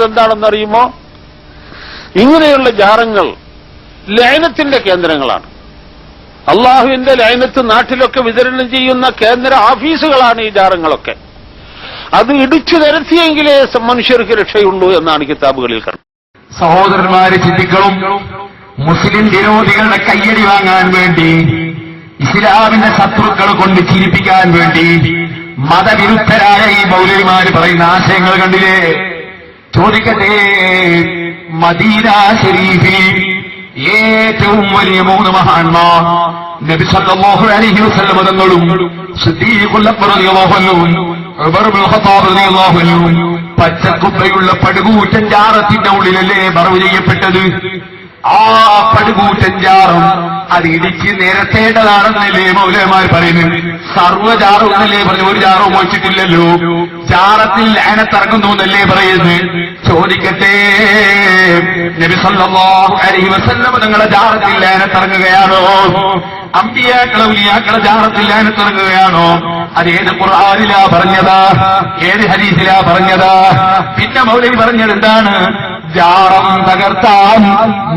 പറഞ്ഞത് എന്താണെന്നറിയുമോ? ഇങ്ങനെയുള്ള ജാറങ്ങൾ ലഅനത്തിന്റെ കേന്ദ്രങ്ങളാണ്. അള്ളാഹുവിന്റെ ലഅനത്ത് നാട്ടിലൊക്കെ വിതരണം ചെയ്യുന്ന കേന്ദ്ര ഓഫീസുകളാണ് ഈ ജാറങ്ങളൊക്കെ. അത് ഇടിച്ചു നിരത്തിയെങ്കിലേ മനുഷ്യർക്ക് രക്ഷയുള്ളൂ എന്നാണ് കിതാബുകളിൽ കണ്ടത്. സഹോദരന്മാരെ ചിന്തിക്കണം. മുസ്ലിം വിരോധികളുടെ കയ്യടി വാങ്ങാൻ വേണ്ടി, ഇസ്ലാമിന്റെ ശത്രുക്കളെ കൊണ്ട് ചിരിപ്പിക്കാൻ വേണ്ടി മതവിരുദ്ധരായ ഈ മൗലവിമാര് പറയുന്ന ആശയങ്ങൾ കണ്ടില്ലേ? ചോദിക്കട്ടെ, മദീന ശരീഫിൽ ഏറ്റവും വലിയ 3 മഹാന്മാർ നബി സല്ലല്ലാഹു അലൈഹി വസല്ലം തങ്ങളും സിദ്ദീഖുൽ അക്ബർ റളിയല്ലാഹു അൻഹു, ഉമർ ഇബ്നുൽ ഖത്താബ് റളിയല്ലാഹു അൻഹു പച്ചക്കുപ്പയുള്ള പടുകൂറ്റൻ ജാറത്തിന്റെ ഉള്ളിലല്ലേ മറവ് ചെയ്യപ്പെട്ടത്? ആ പടുകൂറ്റൻ ജാറും അത് ഇടിച്ച് നിരത്തേണ്ടതാണെന്നല്ലേ മൗലവിമാർ പറയുന്നത്. സർവ്വജാറും എന്നല്ലേ പറഞ്ഞു, ഒരു ജാറവും മോഷിച്ചിട്ടില്ലല്ലോ. ജാറത്തിൽ ലഅനത്തിറങ്ങുന്നു എന്നല്ലേ പറയുന്നത്. ചോദിക്കട്ടെ, നബി സല്ലല്ലാഹു അലൈഹി വസല്ലം നിങ്ങളുടെ ജാറത്തിൽ ലഅനത്തിറങ്ങുകയാണോ? അമ്പിയാക്കളെ ഉലിയാക്കളെ ജാറത്തിൽ ലഅനത്തിറങ്ങുകയാണോ? അത് ഏത് ഖുർആനിലാ പറഞ്ഞതാ? ഏത് ഹദീസിലാ പറഞ്ഞതാ? പിന്നെ മൗലവി പറഞ്ഞത് എന്താണ്? ജാറം തകർത്താൻ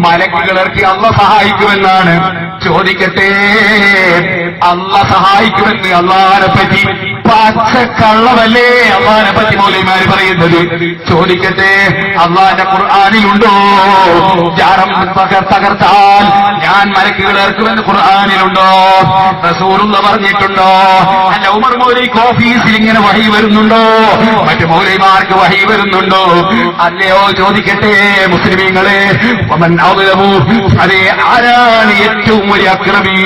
മലക്കുകളിറക്കി അള്ളാഹ് സഹായിക്കുമെന്നാണ്. ചോദിക്കട്ടെ, അള്ളാഹ് സഹായിക്കുമെന്ന് അള്ളാഹിനെ പറ്റി പച്ചക്കള്ളമല്ലേ അള്ളാഹിനെ പറ്റി മൗലവിമാര് പറയുന്നത്? ചോദിക്കട്ടെ, അള്ളാഹിന്റെ ഖുർആനിലുണ്ടോ ജാറം തകർത്താൽ ഞാൻ മലക്കുകൾ ഇറക്കുമെന്ന് ഖുർആനിലുണ്ടോ? റസൂലുള്ള പറഞ്ഞിട്ടുണ്ടോ? അല്ല, ഉമർ മൗലവിക്ക് ഓഫീസിൽ ഇങ്ങനെ വഹി വരുന്നുണ്ടോ? മറ്റു മൗലവിമാർക്ക് വഹി വരുന്നുണ്ടോ? അല്ലയോ? ചോദിക്കട്ടെ മുസ്ലിമീങ്ങളെ, അതെ, ആരാണ് ഏറ്റവും വലിയ അക്രമി?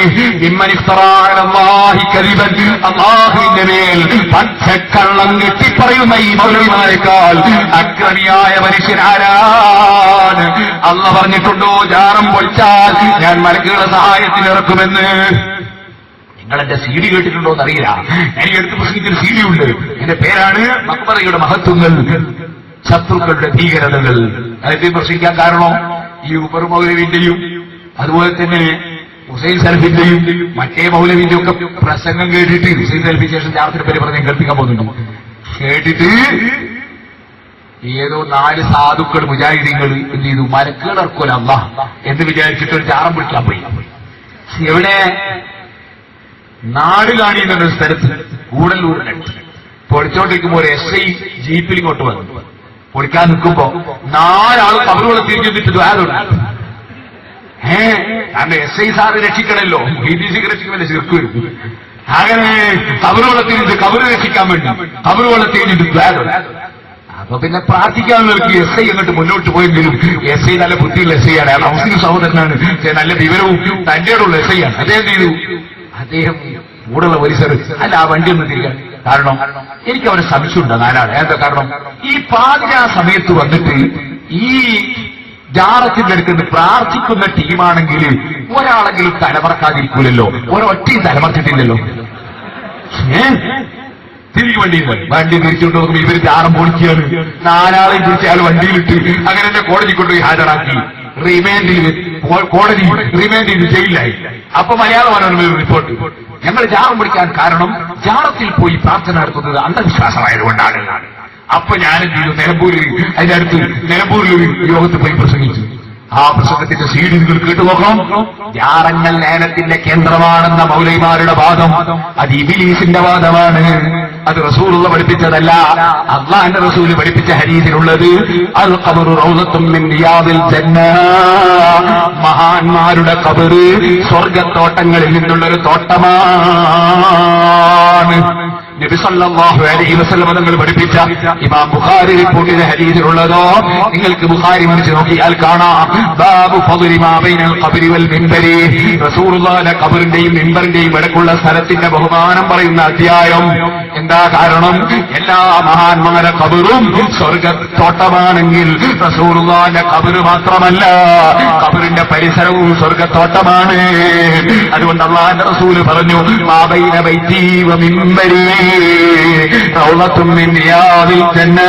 മിമ്മൻ ഇഫ്തറാ അലല്ലാഹി കദിബൻ, അല്ലാഹുവിന്റെ മേൽ പച്ചക്കള്ളം കെട്ടിപ്പറയുന്ന ഈ മൗലവിമാരെക്കാൾ അക്രമിയായ മനുഷ്യൻ ആരാണ്? അല്ലാഹ് പറഞ്ഞിട്ടുണ്ടോ ജാറം പൊളിച്ചാൽ ഞാൻ മലക്കുകളുടെ സഹായത്തിന് ഇറക്കുമെന്ന്? നിങ്ങളെന്റെ സി ഡി കേട്ടിട്ടുണ്ടോ എന്നറിയില്ല. എനിക്ക് എടുത്ത് പ്രസംഗിച്ചൊരു സി ഡി ഉണ്ട്. എന്റെ പേരാണ് മഖ്ബറയുടെ മഹത്വങ്ങൾ, ശത്രുക്കളുടെ ഭീകരതകൾ. അതൊക്കെ പ്രസംഗിക്കാൻ കാരണം ഈ ഉമർ മൗലവിന്റെയും അതുപോലെ തന്നെ ഹുസൈൻ സലഫിന്റെയും മറ്റേ മൗലവിന്റെയും ഒക്കെ പ്രസംഗം കേട്ടിട്ട്, ഹുസൈൻ സലഫി ശേഷം ജാറത്തിന്റെ പേര് പറഞ്ഞ് കേൾപ്പിക്കാൻ പോകുന്നുണ്ട്, കേട്ടിട്ട് ഏതോ 4 സാധുക്കൾ മുജാഹിദീങ്ങൾ എന്ത് ചെയ്തു? മലക്കുകൾ ഇറക്കുമല്ലോ അല്ലാഹ് എന്ന് വിചാരിച്ചിട്ട് ഒരു ജാറം പിടിക്കാൻ പോയി. എവിടെ? നാടുകാണി എന്നൊരു സ്ഥലത്ത്, കൂടല്ലൂരിനടുത്ത്. പൊളിച്ചോണ്ടിരിക്കുമ്പോ ഒരു എസ് ഐ ജീപ്പിൽ ഇങ്ങോട്ട് വന്നു. പൊളിക്കാൻ നിൽക്കുമ്പോ 4 ആൾ കബറുകളെ തിരിഞ്ഞിട്ട് ദ്വാരുണ്ട്. കാരണം എസ് ഐ സാറ് രക്ഷിക്കണല്ലോ, ഹിന്ദിക്ക് രക്ഷിക്കുമല്ലേ ചെറുക്ക് വരും. അങ്ങനെ കബറുകളെ തിരിഞ്ഞിട്ട് കബറ് രക്ഷിക്കാൻ വേണ്ടി കബറുകളെ തിരിഞ്ഞിട്ട് ദ്വാരുണ്ട്. അപ്പൊ പിന്നെ പ്രാർത്ഥിക്കാവുന്നവർക്ക് എസ് ഐ അങ്ങോട്ട് മുന്നോട്ട് പോയെങ്കിലും എസ് ഐ നല്ല ബുദ്ധിയുള്ള എസ് ഐ ആണ്. അയാൾ മുസ്ലിം സഹോദരനാണ്, നല്ല വിവരവും തന്റെയുള്ള എസ് ഐ ആണ്. അദ്ദേഹം ചെയ്തു, അദ്ദേഹം കൂടെയുള്ള പരിസരം അല്ല ആ വണ്ടി ഒന്ന് തിരിക്കാൻ. കാരണം എനിക്ക് അവരെ സംശയമുണ്ട് 4 ആൾ. എന്താ കാരണം? ഈ പാതിരാ സമയത്ത് വന്നിട്ട് ഈ ജാറത്തിന്റെ അടുത്ത് പ്രാർത്ഥിക്കുന്ന ടീമാണെങ്കിൽ ഒരാളെങ്കിലും തലമറക്കാതിരിക്കൂലല്ലോ. ഒരൊറ്റയും തലമറച്ചിട്ടില്ലല്ലോ. തിരികെ വണ്ടി തിരിച്ചുകൊണ്ട് നോക്കുമ്പോൾ ഇവര് ജാറം പൊളിക്കുകയാണ്. 4 ആളെയും പിടിച്ച് അയാൾ വണ്ടിയിലിട്ട് അങ്ങനെ തന്നെ കോടതി കൊണ്ടുപോയി ഹാജരാക്കി. കോടതി റിമാൻഡ് ജയിലിലായി. അപ്പൊ മലയാള മനോരമയിൽ റിപ്പോർട്ട്, ഞങ്ങൾ ജാറം പിടിക്കാൻ കാരണം ജാറത്തിൽ പോയി പ്രാർത്ഥന നടത്തുന്നത് അന്ധവിശ്വാസമായതുകൊണ്ടാണ്. അപ്പൊ ഞാനെന്ത് ചെയ്തു? അതിന്റെ അടുത്ത് നിലമ്പൂരിൽ ഒരു യോഗത്തിൽ പോയി പ്രസംഗിച്ചു. ആ പ്രസംഗത്തിന്റെ സീഡി നിങ്ങൾ കേട്ടുനോക്കണം. ജാറങ്ങൾ ലഅനത്തിന്റെ കേന്ദ്രമാണെന്ന മൗലവിമാരുടെ വാദം അത് ഇബ്ലീസിന്റെ വാദമാണ്. അത് റസൂലുള്ള പഠിപ്പിച്ചതല്ല. അല്ലാഹുവിന്റെ റസൂൽ പഠിപ്പിച്ച ഹദീസിലുള്ളത് അൽ ഖബറു റൗളത്തും മിൻ റിയാദിൽ ജന്ന, മഹാന്മാരുടെ ഖബറ് സ്വർഗ്ഗത്തോട്ടങ്ങളിൽ നിന്നുള്ളൊരു തോട്ടമാണ്. നബി സല്ലല്ലാഹു അലൈഹി വസല്ലം തങ്ങൾ പഠിപ്പിച്ച ഇമാം ബുഖാരി റിപ്പോർട്ട് ചെയ്ത ഹദീസിലുള്ളതോ നിങ്ങൾക്ക് ബുഖാരി മറിച്ച് നോക്കിയാൽ കാണാം. ബാബു ഫദ്ലി മാ ബൈനൽ ഖബ്രി വൽ മിൻബരി, റസൂലുള്ളാഹിന്റെ ഖബറിന്റെയും മിൻബറിന്റെയും ഇടയ്ക്കുള്ള സ്ഥലത്തിന്റെ ബഹുമാനം പറയുന്ന അധ്യായം. എന്താ കാരണം? എല്ലാ മഹാന്മാരുടെ ഖബറും സ്വർഗ്ഗത്തോട്ടമാണെങ്കിൽ റസൂലുള്ളാഹിന്റെ ഖബറ് മാത്രമല്ല, ഖബറിന്റെ പരിസരവും സ്വർഗ്ഗത്തോട്ടമാണ്. അതുകൊണ്ട് അല്ലാഹുവിന്റെ റസൂൽ പറഞ്ഞു, മാ ബൈന ബൈതി വ മിൻബരി റൗളത്തും മിൻ റിയാദിൽ ജന്ന,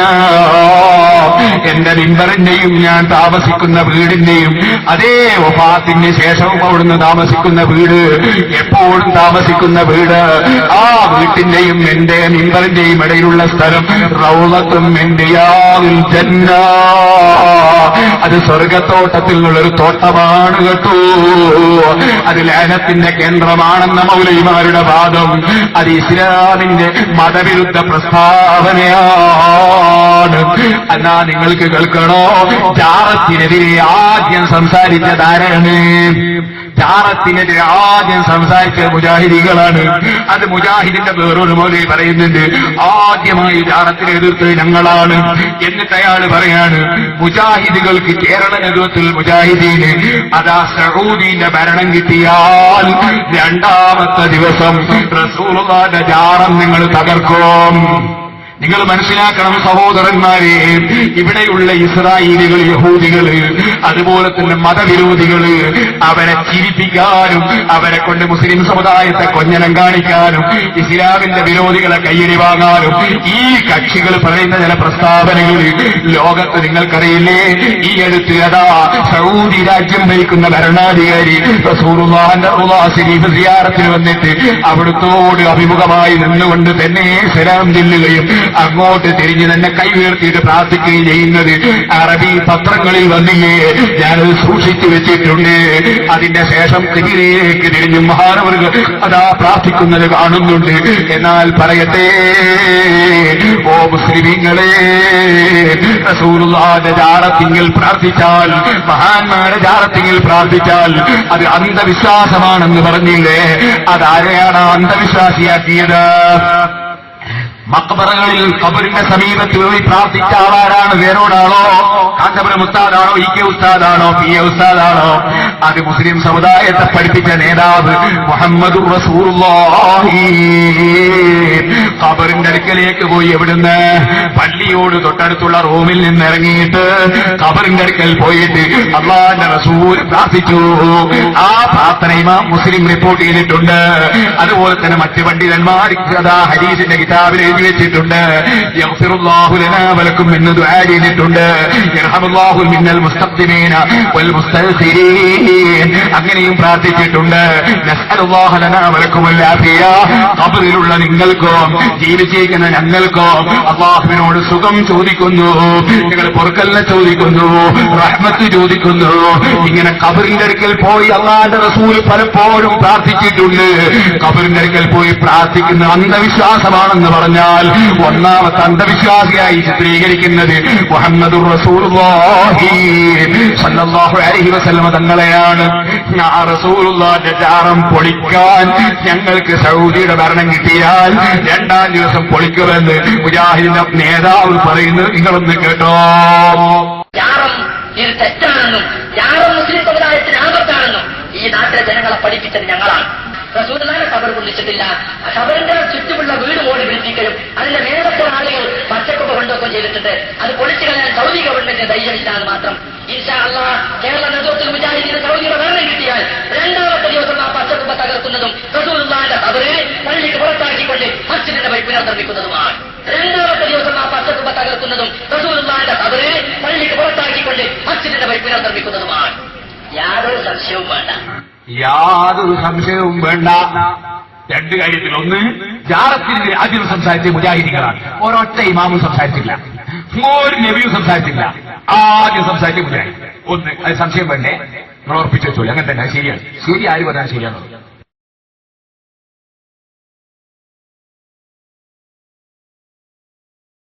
എന്റെ മിമ്പറിന്റെയും ഞാൻ താമസിക്കുന്ന വീടിന്റെയും അതേ വഫാത്തിന് ശേഷവും അവിടുന്ന് താമസിക്കുന്ന വീട്, എപ്പോഴും താമസിക്കുന്ന വീട്, ആ വീട്ടിന്റെയും എന്റെ മിമ്പറിന്റെയും ഇടയിലുള്ള സ്ഥലം റൗളത്തും മിൻ റിയാദിൽ ജന്ന, അത് സ്വർഗത്തോട്ടത്തിൽ നിന്നുള്ളൊരു തോട്ടമാണ് കേട്ടോ. അത് ലഅനത്തിന്റെ കേന്ദ്രമാണെന്ന മൗലവിമാരുടെ വാദം. അത് ഇസ്ലാമിന്റെ മതവിരുദ്ധ പ്രസ്താവനയാണ്. എന്നാ നിങ്ങൾക്ക് കേൾക്കണോ, ജാറത്തിനെതിരെ ആദ്യം സംസാരിച്ചതാരാണ്? ജാറത്തിനെതിരെ ആദ്യം സംസാരിച്ച മുജാഹിദികളാണ്. അത് മുജാഹിദിന്റെ വേറൊരു മൗലവി പറയുന്നുണ്ട്, ആദ്യമായി ജാറത്തിനെ എതിർത്ത് ഞങ്ങളാണ്. എന്നിട്ട് അയാൾ പറയാണ്, മുജാഹിദുകൾക്ക് കേരള നേതൃത്വത്തിൽ മുജാഹിദീന് അതാ സഊദിന്റെ ഭരണം കിട്ടിയാൽ രണ്ടാമത്തെ ദിവസം റസൂലുള്ളാഹിന്റെ ജാറം നിങ്ങൾ തകർക്കും. നിങ്ങൾ മനസ്സിലാക്കണം സഹോദരന്മാരെ, ഇവിടെയുള്ള ഇസ്രായേലികൾ, യഹൂദികള്, അതുപോലെ തന്നെ മതവിരോധികള്, അവരെ ചിരിപ്പിക്കാനും അവരെ കൊണ്ട് മുസ്ലിം സമുദായത്തെ കൊഞ്ഞനം കാണിക്കാനും ഇസ്ലാമിന്റെ വിരോധികളെ കയ്യടി വാങ്ങാനും ഈ കക്ഷികൾ പറയുന്ന ചില പ്രസ്താവനകൾ ലോകത്ത് നിങ്ങൾക്കറിയില്ലേ? ഈ അടുത്ത് അതാ സൗദി രാജ്യം ഭരിക്കുന്ന ഭരണാധികാരി റസൂലുള്ളാഹിന്റെ റൗള ശരീഫ് സിയാറത്തിന് വന്നിട്ട് അവിടുത്തോട് അഭിമുഖമായി നിന്നുകൊണ്ട് തന്നെ സലാം ചെല്ലുകയും അങ്ങോട്ട് തിരിഞ്ഞ് തന്നെ കൈ ഉയർത്തിയിട്ട് പ്രാർത്ഥിക്കുകയും ചെയ്യുന്നത് അറബി പത്രങ്ങളിൽ വന്നില്ലേ? ഞാനത് സൂക്ഷിച്ചു വെച്ചിട്ടുണ്ട്. അതിന്റെ ശേഷം തിരിയിലേക്ക് തിരിഞ്ഞ് മഹാനവറുകൾ അതാ പ്രാർത്ഥിക്കുന്നത് കാണുന്നുണ്ട്. എന്നാൽ പറയട്ടെ, ഓ മുസ്ലിമീങ്ങളെ, റസൂലുള്ളാഹിന്റെ ജാറത്തിങ്കിൽ പ്രാർത്ഥിച്ചാൽ, മഹാന്മാരുടെ ജാറത്തിങ്കിൽ പ്രാർത്ഥിച്ചാൽ അത് അന്ധവിശ്വാസമാണെന്ന് പറഞ്ഞില്ലേ? അതാരെയാണ് അന്ധവിശ്വാസിയാക്കിയത്? മക്ബറകളിൽ ഖബറിന്റെ സമീപത്ത് പോയി പ്രാർത്ഥിച്ച ആളാരാണ്? വേറോടാണോ? കാന്തപുരം ഉസ്താദാണോ? ഇ കെ ഉസ്താദാണോ? പി എ ഉസ്താദാണോ? അത് മുസ്ലിം സമുദായത്തെ പഠിപ്പിച്ച നേതാവ് മുഹമ്മദുർ റസൂലുള്ളാഹി. ഖബറിന്റെ അടുക്കലേക്ക് പോയി എവിടുന്ന്? പള്ളിയോട് തൊട്ടടുത്തുള്ള റൂമിൽ നിന്ന് ഇറങ്ങിയിട്ട് ഖബറിന്റെ അടുക്കൽ പോയിട്ട് അല്ലാഹുവിന്റെ റസൂൽ പ്രാർത്ഥിച്ചു. ആ പ്രാർത്ഥന ഇമാം മുസ്ലിം റിപ്പോർട്ട് ചെയ്തിട്ടുണ്ട്. അതുപോലെ തന്നെ മറ്റ് പണ്ഡിതന്മാർ അതാ ഹദീസിന്റെ കിതാബിൽ വെച്ചിട്ടുണ്ട്. യഗ്ഫിറുല്ലാഹു ലനാ വലക്കും എന്ന് ദുആ ചെയ്തിട്ടുണ്ട്. യർഹമുല്ലാഹു മിന്നൽ മുസ്തഖ്ദിമീന വൽ മുസ്തഗ്ഫിരീൻ അങ്ങനെയും പ്രാർത്ഥിച്ചിട്ടുണ്ട്. നസ്അലുല്ലാഹ ലനാ വലക്കുമുൽ ആഫിയ. ഖബറിലുള്ള നിങ്ങൾക്കും ജീവിച്ചിരിക്കുന്ന ഞങ്ങൾക്കും അല്ലാഹുവിനോട് സുഖം ചോദിക്കുന്നു, നിങ്ങൾ പൊറുക്കലിനെ ചോദിക്കുന്നു, റഹ്മത്ത് ചോദിക്കുന്നു. ഇങ്ങനെ ഖബറിന്റെ അടുക്കൽ പോയി അല്ലാഹുവിന്റെ റസൂൽ പലപ്പോഴും പ്രാർത്ഥിച്ചിട്ടുണ്ട്. ഖബറിന്റെ അടുക്കൽ പോയി പ്രാർത്ഥിക്കുന്ന അന്ധവിശ്വാസമാണെന്ന് പറഞ്ഞാൽ ഒന്നാമത്തെ അന്ധവിശ്വാസിയായി ചിത്രീകരിക്കുന്നത് മുഹമ്മദുർ റസൂലുള്ളാഹി സ്വല്ലല്ലാഹു അലൈഹി വസല്ലം തങ്ങളെയാണ്. ആ റസൂലുള്ളാഹിന്റെ ജാറം പൊളിക്കാൻ ഞങ്ങൾക്ക് സൗദിയുടെ ഭരണം കിട്ടിയാൽ രണ്ടാം ദിവസം പൊളിക്കുമെന്ന് മുജാഹിദിന്റെ നേതാവ് പറയുന്നത് നിങ്ങളൊന്ന് കേട്ടോ. ജാറം ഇത് തെറ്റാണെന്നും ജാറം മുസ്ലിം സമുദായത്തിന് ആപത്താണെന്നും ഈ നാട്ടിലെ ജനങ്ങളെ പഠിപ്പിച്ചത് ഞങ്ങളാണ്. റസൂലുള്ളാഹിനെ ഖബർ പൊളിച്ചിട്ടില്ല. ഖബറിന്റെ ചുറ്റുമുള്ള വീട് മോടി പിടിപ്പിക്കുകയും അതിന്റെ മേലത്തെ ആളുകൾ പച്ചക്കൊക്കെ കൊണ്ടുവെക്കുകയും ചെയ്തിട്ടുണ്ട്. അത് പൊളിച്ചു കളയാൻ സൗദി ഗവൺമെന്റിന് ധൈര്യമില്ലാന്ന് മാത്രം. ഇൻഷാ അല്ലാഹ് കേരള നേതൃത്വത്തിൽ മുജാഹിദീന് സൗദിയുടെ ഭരണം കിട്ടിയാൽ രണ്ടാമത്തെ ദിവസം ആ പച്ചക്കൊക്കെ തകർക്കുന്നതും റസൂലുള്ളാഹിന്റെ ഖബറിനെ പള്ളിക്ക് പുറത്താക്കിക്കൊണ്ട് മസ്ജിദിന്റെ വഴി പുനർനിർമ്മിക്കുന്നതുമാണ്. രണ്ടാമത്തെ ദിവസം ആ പച്ചക്കൊക്കെ തകർക്കുന്നതും റസൂലുള്ളാഹിന്റെ ഖബറിനെ പള്ളിക്ക് പുറത്താക്കിക്കൊണ്ട് മസ്ജിദിന്റെ വഴി പുനർനിർമ്മിക്കുന്നതുമാണ്. യാതൊരു സംശയവും വേണ്ട, യാതൊരു സംശയവും വേണ്ട. രണ്ട് കാര്യത്തിൽ, ഒന്ന് ജാറത്തിന്റെ ആദ്യം സംസാരിച്ച മുജാഹിദികളാണ്. ഒരൊറ്റ ഇമാമും സംസാരിച്ചില്ല, ഒരു നബിയും സംസാരിച്ചില്ല. ആദ്യം സംസാരിച്ച മുജാഹിദ്. ഒന്ന്, അത് സംശയം വേണ്ടേ? നിങ്ങൾ ഉറപ്പിച്ചു വെച്ചോളൂ. അങ്ങനെ തന്നെ ശരിയാണ്. ശരി ആര് പറഞ്ഞാൽ ശരിയാണോ?